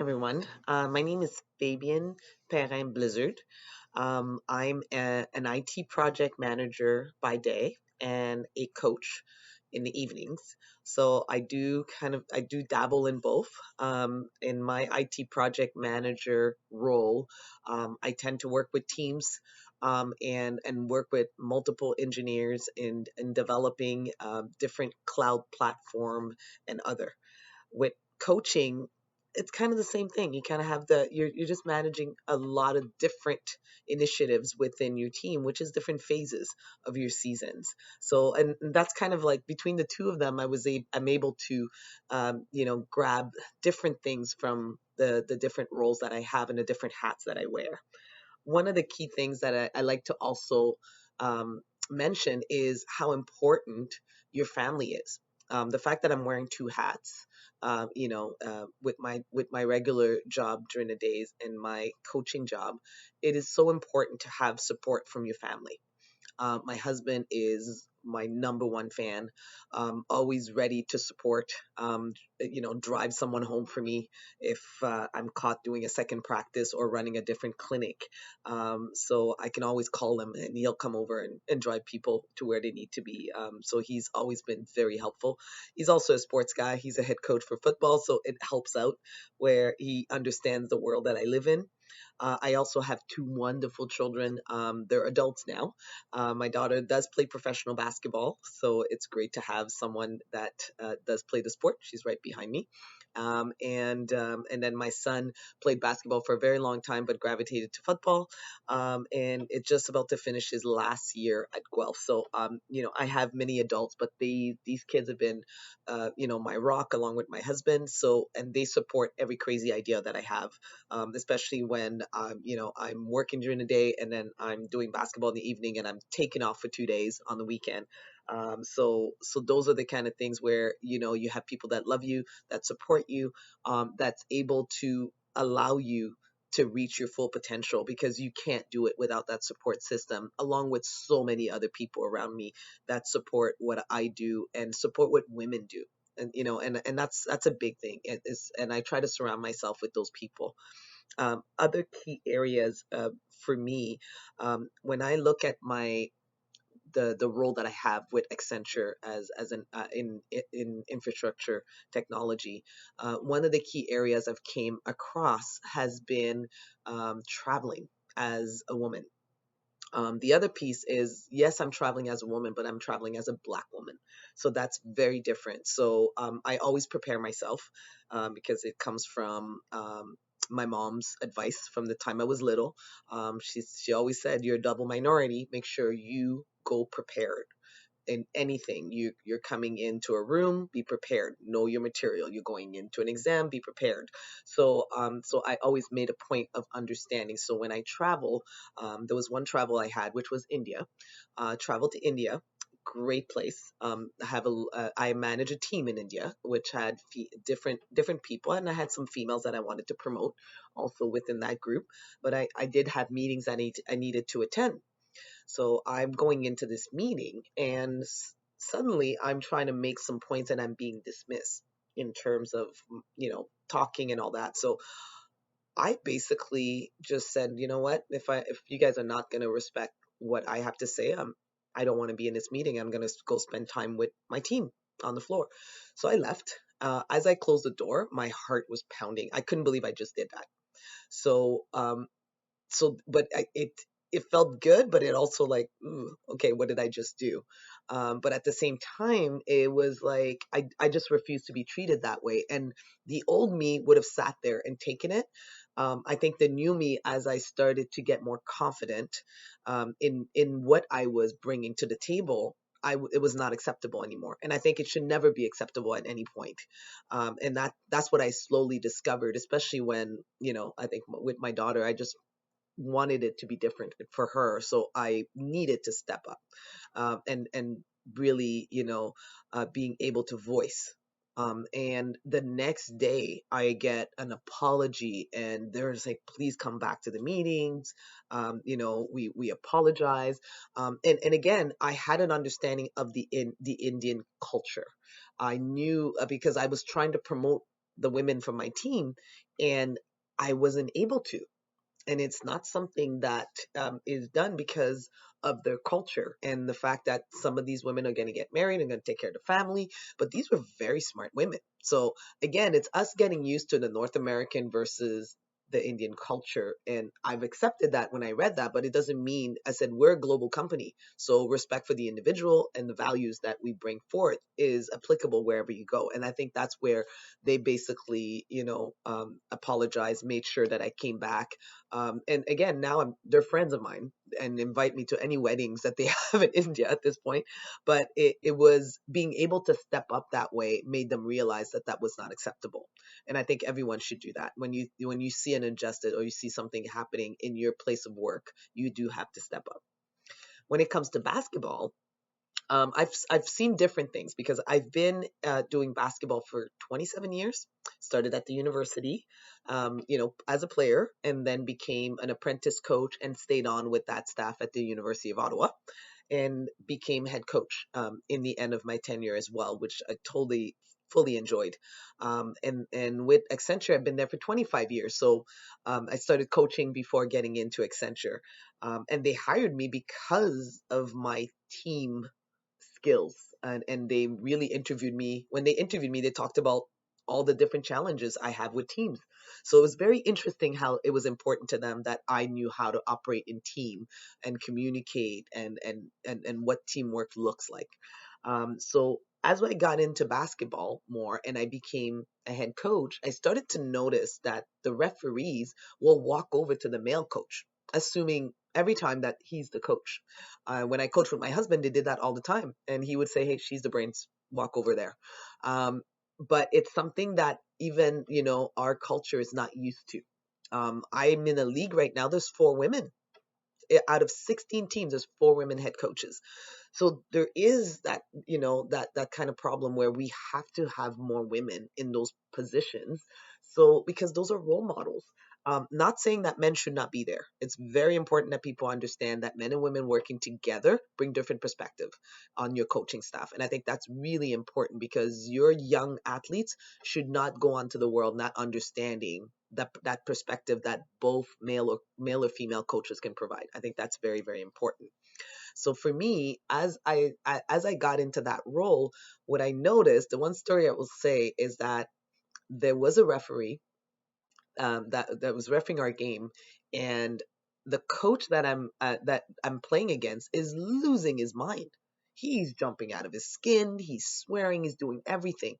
everyone. My name is Fabienne Perrin Blizzard. I'm an IT project manager by day and a coach in the evenings. So I do dabble in both. In my IT project manager role, I tend to work with teams and work with multiple engineers in developing different cloud platform and other with coaching. It's kind of the same thing. You kind of have you're just managing a lot of different initiatives within your team, which is different phases of your seasons. So and that's kind of like between the two of them, I'm able to grab different things from the different roles that I have and the different hats that I wear. One of the key things that I like to also mention is how important your family is. The fact that I'm wearing two hats, with my regular job during the days and my coaching job, it is so important to have support from your family. My husband is my number one fan, always ready to support, drive someone home for me if I'm caught doing a second practice or running a different clinic. So I can always call him and he'll come over and drive people to where they need to be. So he's always been very helpful. He's also a sports guy. He's a head coach for football, so it helps out where he understands the world that I live in. I also have two wonderful children. They're adults now. My daughter does play professional basketball, so it's great to have someone that does play the sport. She's right behind me. And then my son played basketball for a very long time, but gravitated to football. And it's just about to finish his last year at Guelph. So, I have many adults, but these kids have been, my rock along with my husband. So, and they support every crazy idea that I have, especially when I'm working during the day and then I'm doing basketball in the evening and I'm taking off for 2 days on the weekend. So those are the kind of things where you have people that love you, that support you, that's able to allow you to reach your full potential because you can't do it without that support system, along with so many other people around me that support what I do and support what women do. And that's a big thing. And I try to surround myself with those people. Other key areas for me, when I look at the role that I have with Accenture as an in infrastructure technology, one of the key areas I've came across has been traveling as a woman. The other piece is, yes, I'm traveling as a woman, but I'm traveling as a Black woman. So that's very different. So I always prepare myself because it comes from my mom's advice from the time I was little. She always said, "You're a double minority. Make sure you go prepared." In anything, you're coming into a room, be prepared, know your material. You're going into an exam, be prepared. So I always made a point of understanding. So when I travel, there was one travel I had, which was India. Traveled to India, great place. I manage a team in India which had different people, and I had some females that I wanted to promote also within that group. But I did have meetings I needed to attend. So I'm going into this meeting and suddenly I'm trying to make some points and I'm being dismissed in terms of, talking and all that. So I basically just said, you know what, if you guys are not going to respect what I have to say, I don't want to be in this meeting. I'm going to go spend time with my team on the floor. So I left. As I closed the door, my heart was pounding. I couldn't believe I just did that. So but it felt good, but it also like, ooh, okay, what did I just do? But at the same time, it was like I just refused to be treated that way. And the old me would have sat there and taken it. I think the new me, as I started to get more confident in what I was bringing to the table, it was not acceptable anymore, and I think it should never be acceptable at any point. And that's what I slowly discovered, especially when I think with my daughter, I just wanted it to be different for her, so I needed to step up, and really, being able to voice. And the next day, I get an apology, and there's like, "Please come back to the meetings." We apologize, and again, I had an understanding of the Indian culture. I knew because I was trying to promote the women from my team, and I wasn't able to. And it's not something that is done because of their culture and the fact that some of these women are going to get married and going to take care of the family. But these were very smart women. So again, it's us getting used to the North American versus the Indian culture. And I've accepted that when I read that, but it doesn't mean, I said, we're a global company. So respect for the individual and the values that we bring forth is applicable wherever you go. And I think that's where they basically, apologized, made sure that I came back. And again, now they're friends of mine and invite me to any weddings that they have in India at this point. But it was being able to step up that way made them realize that that was not acceptable. And I think everyone should do that. When you see an injustice or you see something happening in your place of work, you do have to step up. When it comes to basketball, I've seen different things because I've been doing basketball for 27 years. Started at the university, as a player, and then became an apprentice coach and stayed on with that staff at the University of Ottawa, and became head coach in the end of my tenure as well, which I totally fully enjoyed. And with Accenture, I've been there for 25 years. So I started coaching before getting into Accenture, and they hired me because of my team skills, and they really interviewed me. When they interviewed me, they talked about all the different challenges I have with teams. So it was very interesting how it was important to them that I knew how to operate in team and communicate, and what teamwork looks like. So as I got into basketball more and I became a head coach, I started to notice that the referees will walk over to the male coach, assuming every time that he's the coach. When I coached with my husband, they did that all the time. And he would say, hey, she's the brains, walk over there. Um, but it's something that even, our culture is not used to. I'm in a league right now, there's 4 women. Out of 16 teams, there's 4 women head coaches. So there is that, that kind of problem where we have to have more women in those positions. So because those are role models. Not saying that men should not be there. It's very important that people understand that men and women working together bring different perspective on your coaching staff. And I think that's really important because your young athletes should not go onto the world not understanding that perspective that both male or female coaches can provide. I think that's very, very important. So for me, as I got into that role, what I noticed, the one story I will say is that there was a referee that was refereeing our game, and the coach that I'm playing against is losing his mind. He's jumping out of his skin. He's swearing. He's doing everything.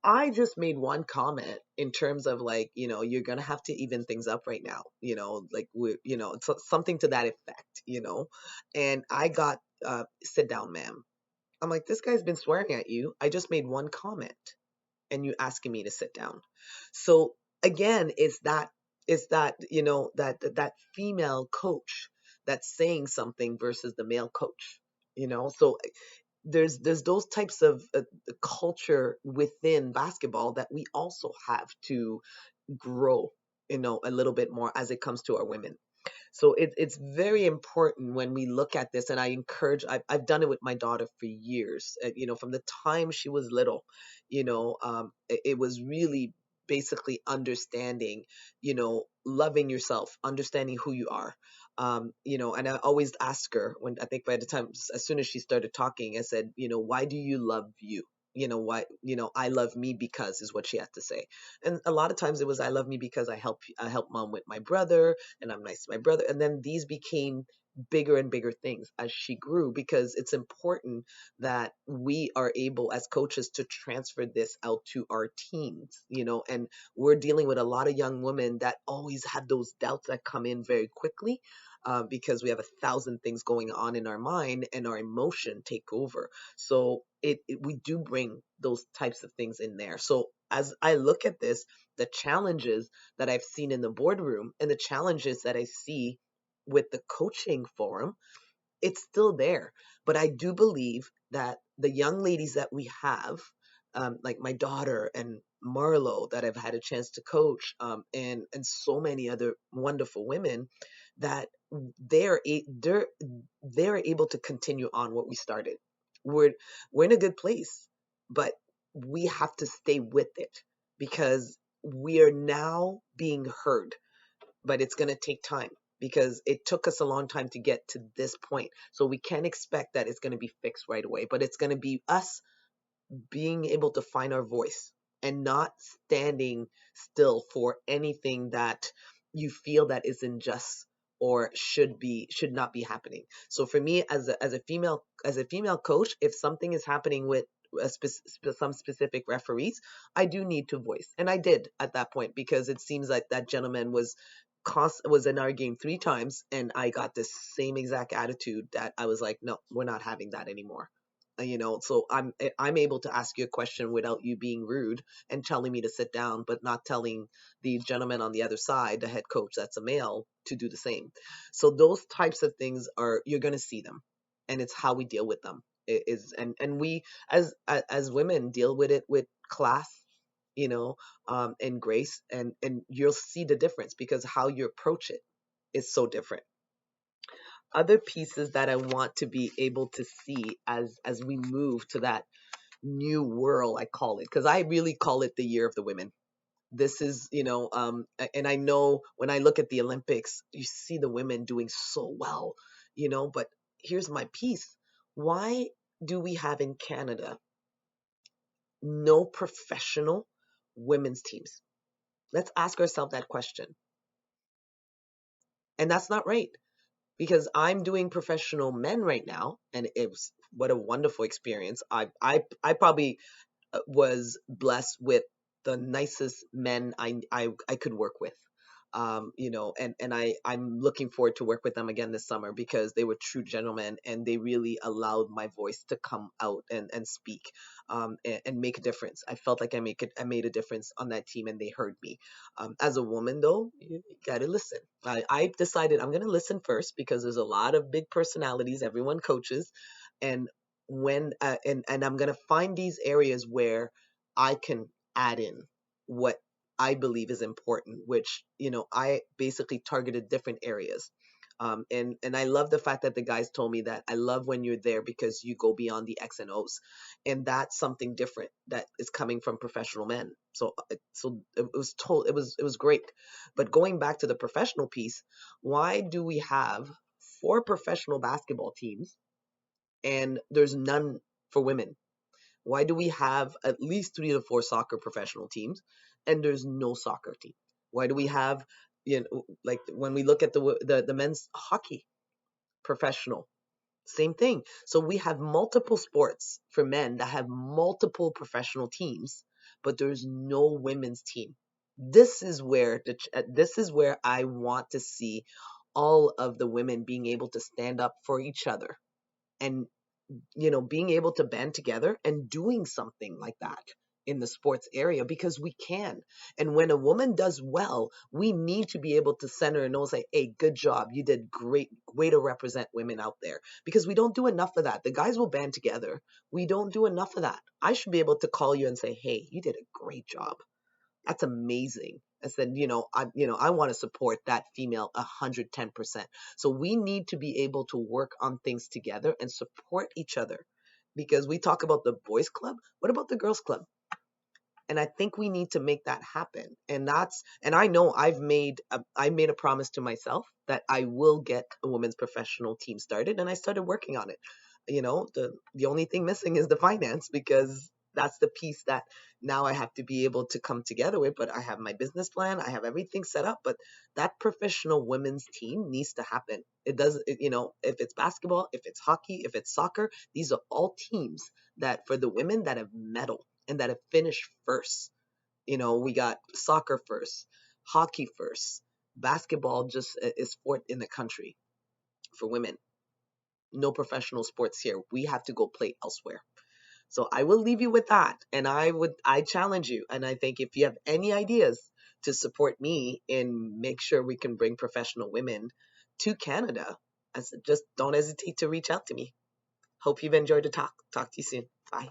I just made one comment in terms of like, you're gonna have to even things up right now, like something to that effect. And I got, sit down, ma'am. I'm like, this guy's been swearing at you. I just made one comment, and you asking me to sit down. So again, it's that that female coach that's saying something versus the male coach. So there's those types of culture within basketball that we also have to grow, a little bit more as it comes to our women. So it's very important when we look at this, and I encourage. I've done it with my daughter for years. From the time she was little, it was really basically understanding, loving yourself, understanding who you are. And I always ask her when I think by the time, as soon as she started talking, I said, why do you love you? Why, I love me because is what she had to say. And a lot of times it was, I love me because I help mom with my brother, and I'm nice to my brother. And then these became bigger and bigger things as she grew, because it's important that we are able as coaches to transfer this out to our teams, and we're dealing with a lot of young women that always have those doubts that come in very quickly. Because we have 1,000 things going on in our mind and our emotion take over. So we do bring those types of things in there. So as I look at this, the challenges that I've seen in the boardroom and the challenges that I see with the coaching forum, it's still there. But I do believe that the young ladies that we have, like my daughter and Marlo, that I've had a chance to coach, and so many other wonderful women, that they're able to continue on what we started. We're in a good place, but we have to stay with it. because we are now being heard, but it's going to take time because it took us a long time to get to this point. So we can't expect that it's going to be fixed right away, but it's going to be us being able to find our voice and not standing still for anything that you feel that is unjust or should not be happening. So for me as a female coach, if something is happening with some specific referees, I do need to voice, and I did at that point because it seems like that gentleman was in our game 3 times, and I got this same exact attitude that I was like, no, we're not having that anymore. So I'm able to ask you a question without you being rude and telling me to sit down, but not telling the gentleman on the other side, the head coach that's a male, to do the same. So those types of things are, you're going to see them, and it's how we deal with them. It is, and we as women deal with it with class, you know, and grace, and you'll see the difference because how you approach it is so different. Other pieces that I want to be able to see as we move to that new world, I call it, because I really call it the year of the women. This is, and I know when I look at the Olympics, you see the women doing so well, but here's my piece. Why do we have in Canada no professional women's teams? Let's ask ourselves that question. And that's not right, because I'm doing professional men right now, and it was what a wonderful experience. I probably was blessed with the nicest men I could work with. I'm looking forward to work with them again this summer because they were true gentlemen and they really allowed my voice to come out and speak, and make a difference. I felt like I made a difference on that team and they heard me. As a woman though, you gotta listen. I decided I'm gonna listen first because there's a lot of big personalities, everyone coaches, and and I'm gonna find these areas where I can add in what I believe is important, which, I basically targeted different areas. And I love the fact that the guys told me that I love when you're there because you go beyond the X and O's, and that's something different that is coming from professional men. So it was great. But going back to the professional piece, why do we have 4 professional basketball teams and there's none for women? Why do we have at least 3 to 4 soccer professional teams and there's no soccer team? Why do we have, like when we look at the men's hockey professional, same thing. So we have multiple sports for men that have multiple professional teams, but there's no women's team. This is where I want to see all of the women being able to stand up for each other and being able to band together and doing something like that in the sports area because we can. And when a woman does well, we need to be able to send her and say, hey, good job. You did great. Way to represent women out there, because we don't do enough of that. The guys will band together. We don't do enough of that. I should be able to call you and say, hey, you did a great job. That's amazing. I said, I want to support that female 110%. So we need to be able to work on things together and support each other, because we talk about the boys club. What about the girls club? And I think we need to make that happen. And I know I made a promise to myself that I will get a women's professional team started, and I started working on it. The only thing missing is the finance, because that's the piece that now I have to be able to come together with. But I have my business plan, I have everything set up, but that professional women's team needs to happen. It does, if it's basketball, if it's hockey, if it's soccer, these are all teams that for the women that have medal and that have finished first. We got soccer first, hockey first, basketball just is fourth in the country for women. No professional sports here. We have to go play elsewhere. So I will leave you with that. And I challenge you. And I think if you have any ideas to support me in make sure we can bring professional women to Canada, I said, just don't hesitate to reach out to me. Hope you've enjoyed the talk. Talk to you soon. Bye.